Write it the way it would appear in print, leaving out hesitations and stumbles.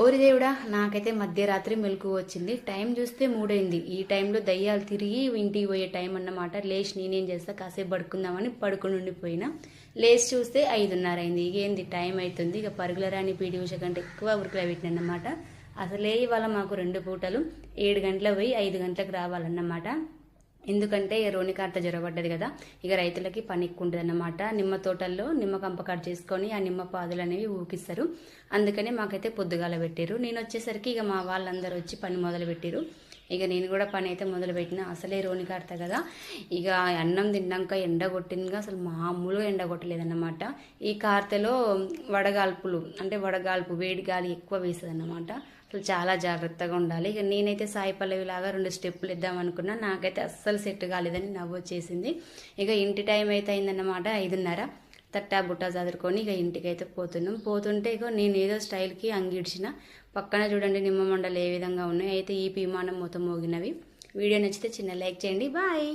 ఓరి దేవుడా, నాకైతే మధ్యరాత్రి మెలకువ వచ్చింది. టైం చూస్తే 3 అయింది. ఈ టైంలో దయ్యాలు తిరిగి ఇంటికి పోయే టైం అన్నమాట. లేచి నేనేం చేస్తా, కాసేపు పడుకుందామని పడుకుని ఉండిపోయినా. లేచి చూస్తే 5:30 అయింది. ఇక ఏంది టైం అవుతుంది, ఇక పరుగుల రాని పీడి ఉష కంటే ఎక్కువ ఉరుకులు పెట్టినన్నమాట. అసలే ఇవాళ మాకు 2 పూటలు 7 గంటలకు పోయి 5 గంటలకు రావాలన్నమాట. ఎందుకంటే రోని కార్త జ్వరపడ్డది కదా, ఇక రైతులకి పని ఎక్కువ ఉంటుంది అన్నమాట. నిమ్మ తోటల్లో నిమ్మ కంప కట్ చేసుకొని ఆ నిమ్మ పాదులు అనేవి ఊకిస్తారు. అందుకనే మాకైతే పొద్దుగాల పెట్టారు. నేను వచ్చేసరికి ఇక మా వాళ్ళందరూ వచ్చి పని మొదలు పెట్టారు. ఇక నేను కూడా పని అయితే మొదలు పెట్టిన. అసలే రోని కార్త కదా, ఇక అన్నం తిన్నాక ఎండ కొట్టినగా అసలు మామూలుగా ఎండ కొట్టలేదన్నమాట. ఈ కార్తెలో వడగాల్పులు అంటే వడగాల్పు వేడి గాలి ఎక్కువ వేస్తుంది అన్నమాట. అసలు చాలా జాగ్రత్తగా ఉండాలి. ఇక నేనైతే సాయి పల్లవి లాగా 2 స్టెప్పులు ఇద్దాం అనుకున్నా, నాకైతే అస్సలు సెట్ కాలేదని నవ్వు వచ్చేసింది. ఇక ఇంటి టైం అయితే అయిందన్నమాట 5:30. తట్టా బుట్టా చదువుకొని ఇక ఇంటికైతే పోతున్నాం. పోతుంటే ఇక నేను ఏదో స్టైల్కి అంగిడిచిన. పక్కన చూడండి నిమ్మ మండలు ఏ విధంగా ఉన్నాయి. అయితే ఈ విమానం మొత్తం మోగినవి. వీడియో నచ్చితే చిన్న లైక్ చేయండి. బాయ్.